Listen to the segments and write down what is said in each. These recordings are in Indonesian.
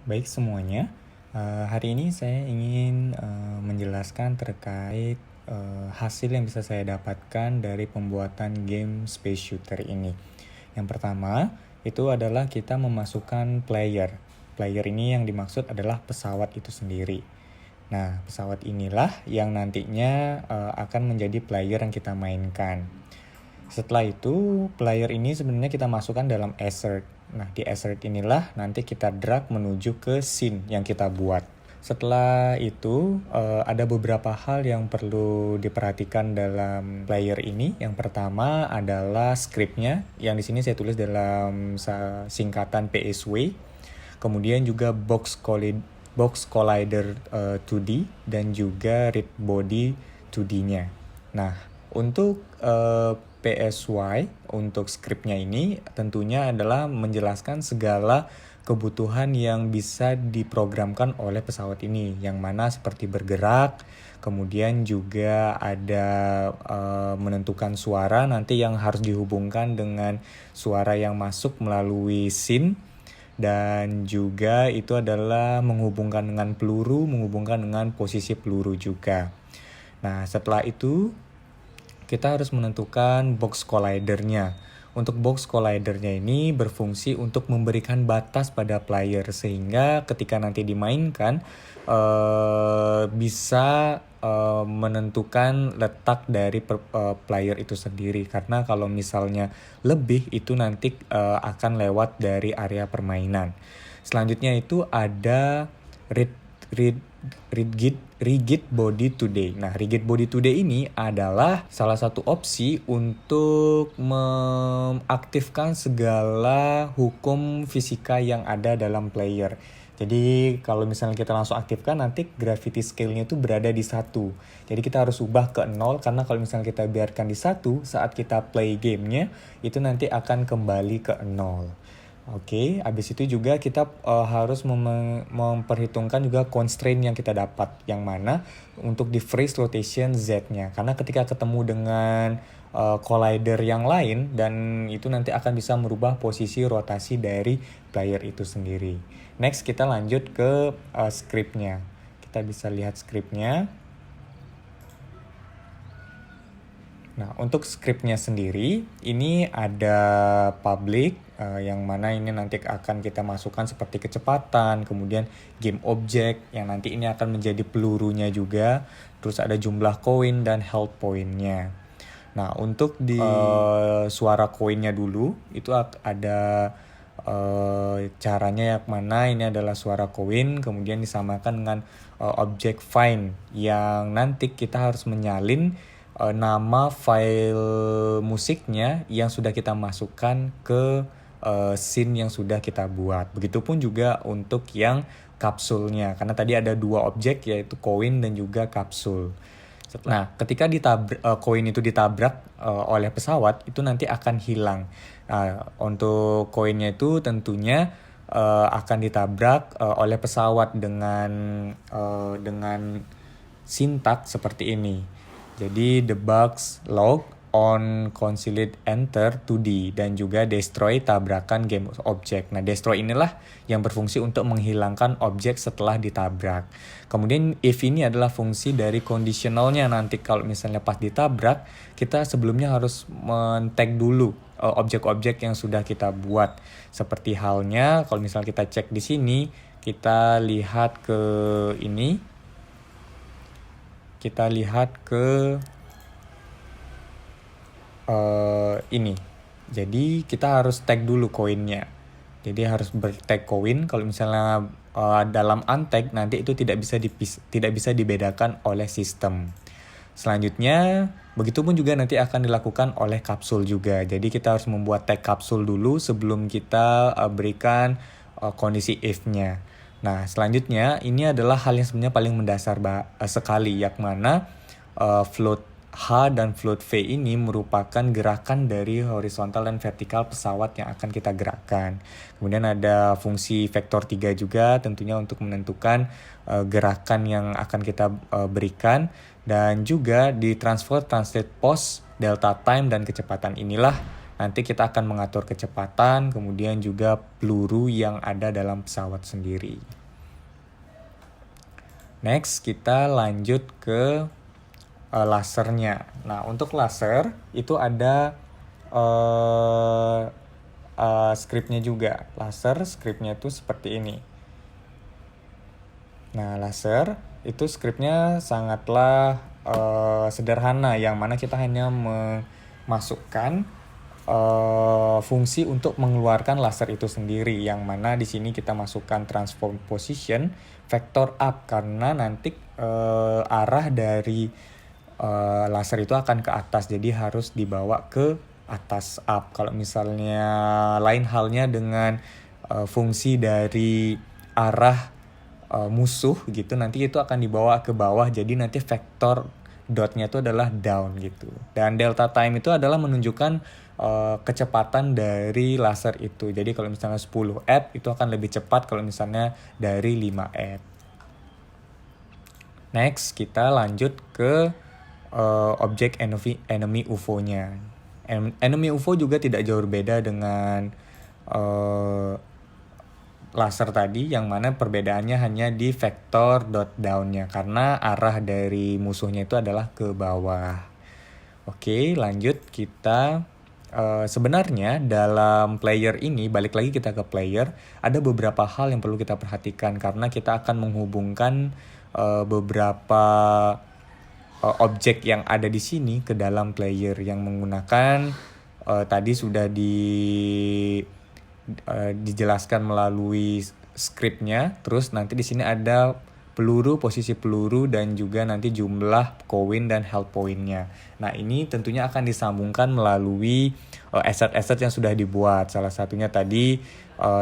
Baik semuanya, hari ini saya ingin menjelaskan terkait hasil yang bisa saya dapatkan dari pembuatan game Space Shooter ini. Yang pertama, itu adalah kita memasukkan player. Player ini yang dimaksud adalah pesawat itu sendiri. Nah, pesawat inilah yang nantinya akan menjadi player yang kita mainkan. Setelah itu, player ini sebenarnya kita masukkan dalam assert. Nah, di assert inilah nanti kita drag menuju ke scene yang kita buat. Setelah itu, ada beberapa hal yang perlu diperhatikan dalam player ini. Yang pertama adalah scriptnya, yang di sini saya tulis dalam singkatan PSW. Kemudian juga box collider 2D dan juga read body 2D-nya. Nah, untuk PSY, untuk scriptnya ini tentunya adalah menjelaskan segala kebutuhan yang bisa diprogramkan oleh pesawat ini, yang mana seperti bergerak, kemudian juga ada menentukan suara nanti yang harus dihubungkan dengan suara yang masuk melalui scene, dan juga itu adalah menghubungkan dengan peluru, menghubungkan dengan posisi peluru juga. Nah, setelah itu kita harus menentukan box collidernya. Untuk box collidernya ini berfungsi untuk memberikan batas pada player sehingga ketika nanti dimainkan bisa menentukan letak dari player itu sendiri. Karena kalau misalnya lebih itu nanti akan lewat dari area permainan. Selanjutnya itu ada rigid body today. Nah, rigid body today ini adalah salah satu opsi untuk mengaktifkan segala hukum fisika yang ada dalam player. Jadi kalau misalnya kita langsung aktifkan, nanti gravity scale-nya itu berada di 1. Jadi kita harus ubah ke 0, karena kalau misalnya kita biarkan di 1, saat kita play gamenya, itu nanti akan kembali ke 0. Oke, habis itu juga kita harus memperhitungkan juga constraint yang kita dapat, yang mana untuk di freeze rotation Z-nya. Karena ketika ketemu dengan collider yang lain, dan itu nanti akan bisa merubah posisi rotasi dari player itu sendiri. Next, kita lanjut ke scriptnya. Kita bisa lihat scriptnya. Nah, untuk scriptnya sendiri, ini ada public, yang mana ini nanti akan kita masukkan seperti kecepatan, kemudian game object, yang nanti ini akan menjadi pelurunya juga, terus ada jumlah koin dan health point-nya. Nah, untuk di suara koinnya dulu, itu ada caranya yang mana ini adalah suara koin, kemudian disamakan dengan object find, yang nanti kita harus menyalin nama file musiknya yang sudah kita masukkan ke scene yang sudah kita buat. Begitupun juga untuk yang kapsulnya, karena tadi ada 2 objek, yaitu koin dan juga kapsul. Nah, ketika koin itu ditabrak oleh pesawat, itu nanti akan hilang. Nah, untuk koinnya itu tentunya akan ditabrak oleh pesawat dengan sintak seperti ini. Jadi the bugs log on concealed enter 2D dan juga destroy tabrakan game object. Nah, destroy inilah yang berfungsi untuk menghilangkan objek setelah ditabrak. Kemudian if ini adalah fungsi dari conditionalnya, nanti kalau misalnya pas ditabrak, kita sebelumnya harus men-tag dulu objek-objek yang sudah kita buat. Seperti halnya kalau misalnya kita cek di sini, kita lihat ke ini. Kita lihat ke ini. Jadi kita harus tag dulu koinnya. Jadi harus bertag koin. Kalau misalnya dalam untag, nanti itu tidak bisa dibedakan oleh sistem. Selanjutnya, begitupun juga nanti akan dilakukan oleh kapsul juga. Jadi kita harus membuat tag kapsul dulu sebelum kita berikan kondisi if-nya. Nah, selanjutnya ini adalah hal yang sebenarnya paling mendasar sekali, yang mana float H dan float V ini merupakan gerakan dari horizontal dan vertikal pesawat yang akan kita gerakkan. Kemudian ada fungsi vektor 3 juga tentunya untuk menentukan gerakan yang akan kita berikan, dan juga di translate pos, delta time, dan kecepatan inilah Nanti kita akan mengatur kecepatan, kemudian juga peluru yang ada dalam pesawat sendiri. Next, kita lanjut ke lasernya. Nah, untuk laser itu ada scriptnya juga. Laser scriptnya itu seperti ini. Nah, laser itu scriptnya sangatlah sederhana, yang mana kita hanya memasukkan fungsi untuk mengeluarkan laser itu sendiri, yang mana di sini kita masukkan transform position vector up, karena nanti arah dari laser itu akan ke atas, jadi harus dibawa ke atas up. Kalau misalnya lain halnya dengan fungsi dari arah musuh gitu, nanti itu akan dibawa ke bawah, jadi nanti vektor dotnya itu adalah down gitu. Dan delta time itu adalah menunjukkan kecepatan dari laser itu. Jadi kalau misalnya 10 F itu akan lebih cepat kalau misalnya dari 5 F. Next, kita lanjut ke objek enemy UFO-nya. Enemy UFO juga tidak jauh berbeda dengan laser tadi, yang mana perbedaannya hanya di vektor dot down-nya, karena arah dari musuhnya itu adalah ke bawah. Oke, lanjut kita sebenarnya dalam player ini, balik lagi kita ke player, ada beberapa hal yang perlu kita perhatikan, karena kita akan menghubungkan beberapa objek yang ada di sini ke dalam player yang menggunakan tadi sudah dijelaskan melalui scriptnya. Terus nanti di sini ada peluru, posisi peluru, dan juga nanti jumlah koin dan health point-nya. Nah, ini tentunya akan disambungkan melalui asset-asset yang sudah dibuat. Salah satunya tadi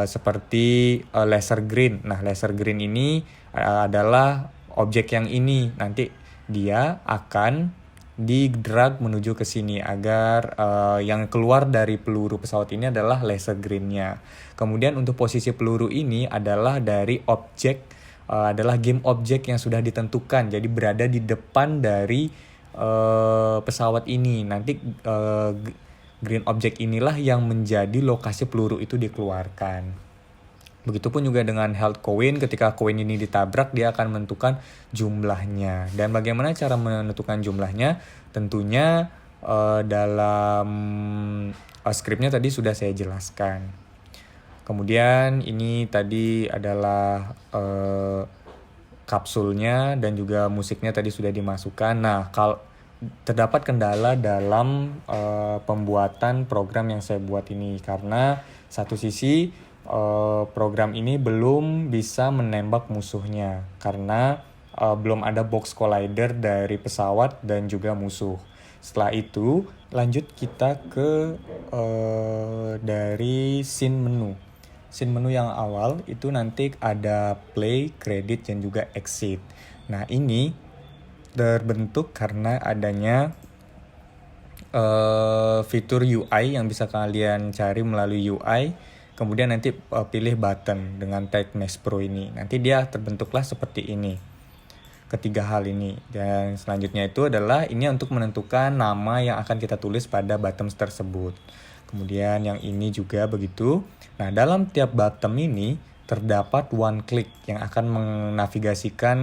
seperti laser green. Nah, laser green ini adalah objek yang ini. Nanti dia akan di-drag menuju ke sini agar yang keluar dari peluru pesawat ini adalah laser green-nya. Kemudian untuk posisi peluru ini adalah dari objek, adalah game objek yang sudah ditentukan, jadi berada di depan dari pesawat ini. Nanti green object inilah yang menjadi lokasi peluru itu dikeluarkan. Begitupun juga dengan health coin, ketika koin ini ditabrak dia akan menentukan jumlahnya. Dan bagaimana cara menentukan jumlahnya? Tentunya dalam scriptnya tadi sudah saya jelaskan. Kemudian ini tadi adalah kapsulnya dan juga musiknya tadi sudah dimasukkan. Nah, kalau terdapat kendala dalam pembuatan program yang saya buat ini, karena satu sisi program ini belum bisa menembak musuhnya karena belum ada box collider dari pesawat dan juga musuh. Setelah itu lanjut kita ke dari scene menu. Scene menu yang awal itu nanti ada play, credit, dan juga exit. Nah, ini terbentuk karena adanya fitur UI yang bisa kalian cari melalui UI. Kemudian nanti pilih button dengan tag Max Pro ini. Nanti dia terbentuklah seperti ini. Ketiga hal ini. Dan selanjutnya itu adalah ini untuk menentukan nama yang akan kita tulis pada bottom tersebut. Kemudian yang ini juga begitu. Nah, dalam tiap bottom ini terdapat one click yang akan menavigasikan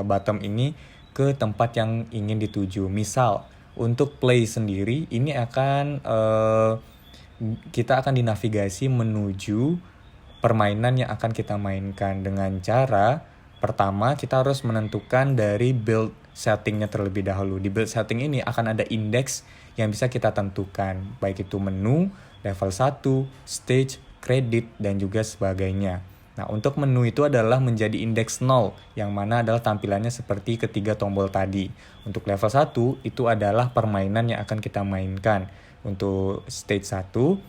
bottom ini ke tempat yang ingin dituju. Misal, untuk play sendiri ini akan kita akan dinavigasi menuju permainan yang akan kita mainkan dengan cara pertama kita harus menentukan dari build settingnya terlebih dahulu. Di build setting ini akan ada index yang bisa kita tentukan, baik itu menu, level 1, stage, credit, dan juga sebagainya. Nah, untuk menu itu adalah menjadi indeks 0, yang mana adalah tampilannya seperti ketiga tombol tadi. Untuk level 1, itu adalah permainan yang akan kita mainkan. Untuk stage 1,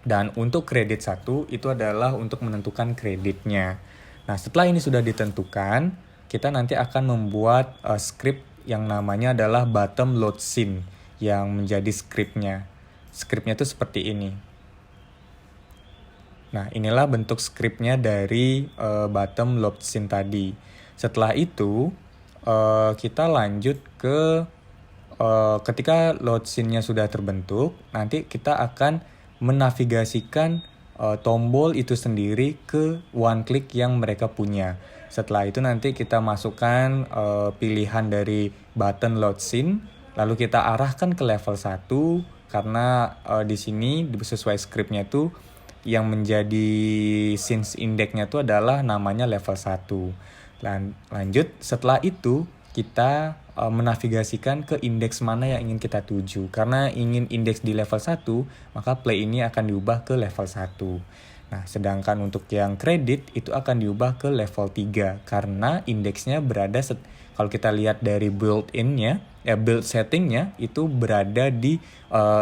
dan untuk kredit 1, itu adalah untuk menentukan kreditnya. Nah, setelah ini sudah ditentukan, kita nanti akan membuat script yang namanya adalah bottom load scene, yang menjadi scriptnya. Scriptnya itu seperti ini. Nah, inilah bentuk scriptnya dari bottom load scene tadi. Setelah itu, kita lanjut ke ketika load scene-nya sudah terbentuk, nanti kita akan menavigasikan tombol itu sendiri ke one click yang mereka punya. Setelah itu nanti kita masukkan pilihan dari button load scene, lalu kita arahkan ke level 1 karena di sini sesuai scriptnya tuh yang menjadi scenes index-nya tuh adalah namanya level 1. Lanjut, setelah itu kita menavigasikan ke indeks mana yang ingin kita tuju. Karena ingin indeks di level 1, maka play ini akan diubah ke level 1. Nah, sedangkan untuk yang kredit itu akan diubah ke level 3 karena indeksnya berada kalau kita lihat dari build-in-nya, build setting-nya itu berada di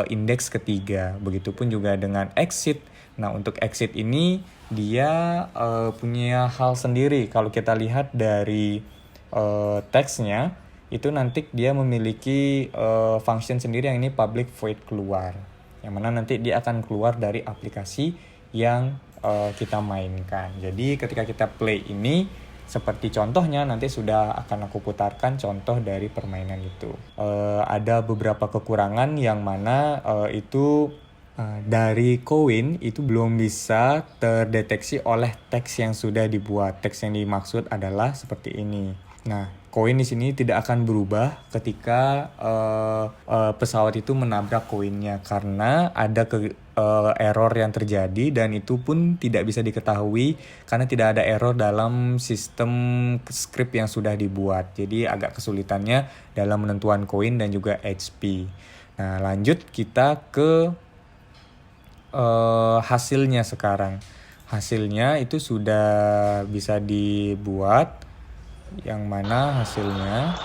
indeks ketiga. Begitupun juga dengan exit. Nah, untuk exit ini dia punya hal sendiri. Kalau kita lihat dari teksnya, itu nanti dia memiliki function sendiri yang ini public void keluar. Yang mana nanti dia akan keluar dari aplikasi yang kita mainkan. Jadi ketika kita play ini, seperti contohnya nanti sudah akan aku putarkan contoh dari permainan itu. Ada beberapa kekurangan yang mana itu dari koin itu belum bisa terdeteksi oleh teks yang sudah dibuat. Teks yang dimaksud adalah seperti ini. Nah, koin di sini tidak akan berubah ketika pesawat itu menabrak koinnya karena ada error yang terjadi dan itu pun tidak bisa diketahui karena tidak ada error dalam sistem script yang sudah dibuat. Jadi agak kesulitannya dalam menentuan koin dan juga HP. Nah, lanjut kita ke hasilnya sekarang. Hasilnya itu sudah bisa dibuat, yang mana hasilnya